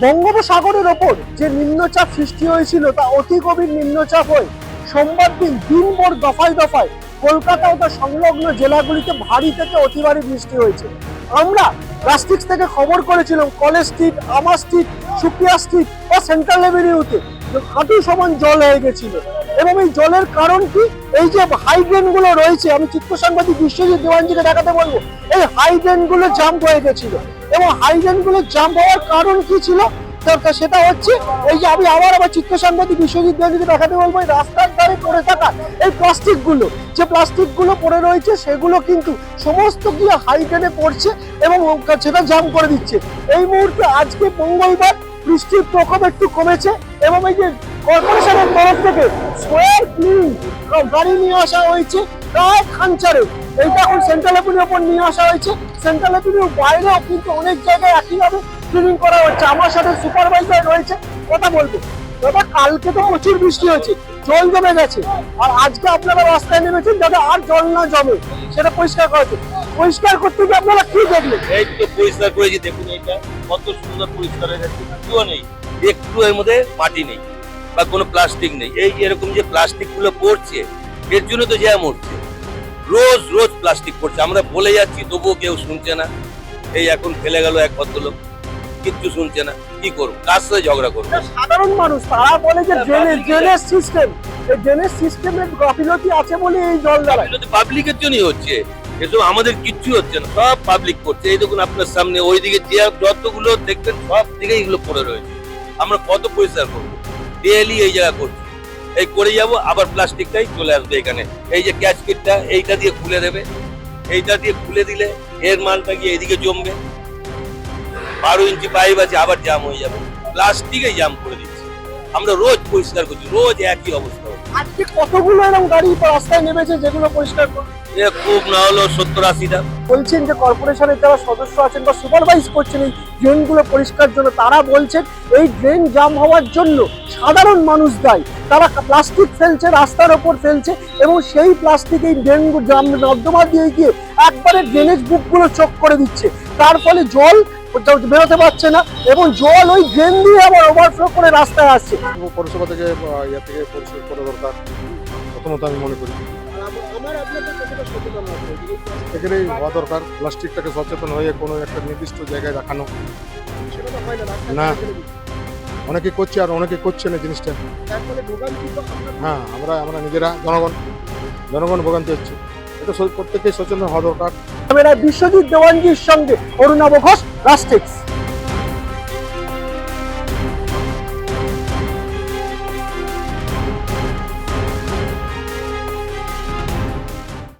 বঙ্গোপসাগরের ওপর যে নিম্নচাপ সৃষ্টি হয়েছিল তা অতি গভীর নিম্নচাপ হয়ে সোমবার দিনভর দফায় দফায় কলকাতা ও তার সংলগ্ন জেলাগুলিতে ভারী থেকে অতি ভারী বৃষ্টি হয়েছে। আমরা প্লাস্টিক্স থেকে খবর করেছিলাম কলেজ স্ট্রিট, আমার স্ট্রিট, সুপ্রিয়া স্ট্রিট ও সেন্ট্রাল এভিনিউতে হাঁটু সমান জল হয়ে গেছিল। এবং এই জলের কারণ কি? এই যে হাই ড্রেন গুলো রয়েছে, আমি চিত্র সাংবাদিক বিশ্বজিৎ দেওয়ানজিকে দেখাতে বলবো, এই হাই ড্রেন গুলো জাম্প হয়ে গেছিল। এবং হাই ড্রেন গুলো জাম্প হওয়ার কারণ কি ছিল সেটা হচ্ছে এই যে আমি আবার চিত্র সাংবাদিক বিশ্বজিৎ দেওয়ানজিকে দেখাতে বলবো, এই রাস্তার ধারে পড়ে থাকা এই প্লাস্টিক গুলো পড়ে রয়েছে, সেগুলো কিন্তু সমস্ত গিয়ে হাই ড্রেনে পড়ছে এবং সেটা জাম্প করে দিচ্ছে। এই মুহূর্তে আজকে মঙ্গলবার বৃষ্টির প্রকোপ একটু কমেছে এবং এই যে কর্পোরেশনের তরফ থেকে স্কোয়ার ক্লিন গাড়ি নিয়ে আসা হয়েছে প্রায় খানচারে। এইটা এখন সেন্ট্রাল এভিনিউর ওপর নিয়ে আসা হয়েছে। সেন্ট্রাল এভিনিউর বাইরেও কিন্তু অনেক জায়গায় একইভাবে ক্লিনিং করা হচ্ছে। আমার সাথে সুপারভাইজার রয়েছে, কথা বলবো। দাদা, কালকে তো প্রচুর বৃষ্টি হয়েছে, জল জমে গেছে, আর আজকে আপনারা রাস্তায় নেমেছেন যাতে আর জল না জমে সেটা পরিষ্কার করা হচ্ছে। পরিষ্কার করতে গিয়ে আপনারা কি দেখলেন? এই তো পরিষ্কার করেছি, দেখুন এটা কত সুন্দর পরিষ্কার হয়ে যাচ্ছে, কিছুও নেই, একটু এর মধ্যে মাটি নেই বা কোনো প্লাস্টিক নেই। এই এরকম যে প্লাস্টিক গুলো পড়ছে এর জন্য তো জ্যাম হচ্ছে, রোজ রোজ প্লাস্টিক পড়ছে। আমরা বলে যাচ্ছি তবুও কেউ শুনছে না। এই এখন ফেলে গেল এক ভদ্রলোক, কিচ্ছু শুনছে না, কি করবো, কার সাথে ঝগড়া করবো? সাধারণ মানুষ তারা বলে যে ড্রেনেজ সিস্টেম, এই ড্রেনেজ সিস্টেমের গাফিলতি আছে বলে এই জল দাঁড়ায়। পাবলিকের জন্যই হচ্ছে এসব, আমাদের কিচ্ছু হচ্ছে না, সব পাবলিক করছে। এই দেখুন আপনার সামনে ওইদিকে যে যতগুলো দেখবেন সব দিকে এগুলো পড়ে রয়েছে। আমরা কত পরিষ্কার করবো, ডেইলি এই জায়গা করছি, এই করে যাবো আবার প্লাস্টিকটাই চলে আসবে এখানে। এই যে ক্যাচকিটটা এইটা দিয়ে খুলে দেবে, এইটা দিয়ে খুলে দিলে এর মালটা গিয়ে এদিকে জমবে। 12 ইঞ্চি পাইপ আছে, আবার জাম হয়ে যাবে, প্লাস্টিকে জাম করে দিচ্ছে। আমরা রোজ পরিষ্কার করছি, রোজ একই অবস্থা। আজকে কতগুলো এরকম গাড়ি রাস্তায় নেমেছে যেগুলো পরিষ্কার করবে? খুব না হলো 70-80টা। বলছেন যে কর্পোরেশনের যারা সদস্য আছেন বা সুপারভাইজ করছেন এই ড্রেনগুলো পরিষ্কার জন্য, তারা বলছেন এই ড্রেন জাম হওয়ার জন্য সাধারণ মানুষ দায়ী। তারা প্লাস্টিক ফেলছে, রাস্তার ওপর ফেলছে এবং সেই প্লাস্টিক এই ড্রেন জাম নর্দমা দিয়ে গিয়ে একবারে ড্রেনেজ বুকগুলো চোখ করে দিচ্ছে। তার ফলে জল বেরোতে পারছে না এবং জল ওই ড্রেন দিয়ে আবার ওভারফ্লো করে রাস্তায় আসছে। পৌরসভা থেকে ইয়া থেকে পরিষ্কার করা দরকার, প্রথমত আমি মনে করি এখানেই হওয়া দরকার। প্লাস্টিকটাকে সচেতন হয়ে কোনো একটা নির্দিষ্ট জায়গায় রাখানো, না অনেকে করছে আর অনেকে করছে না জিনিসটা। হ্যাঁ, আমরা নিজেরা জনগণ ভোগান্তি হচ্ছে, এটা প্রত্যেকেই সচেতন হওয়া দরকার। বিশ্বজিৎ দেওয়ানজির সঙ্গে অরুণাভ ঘোষ, রাস্টেক্স।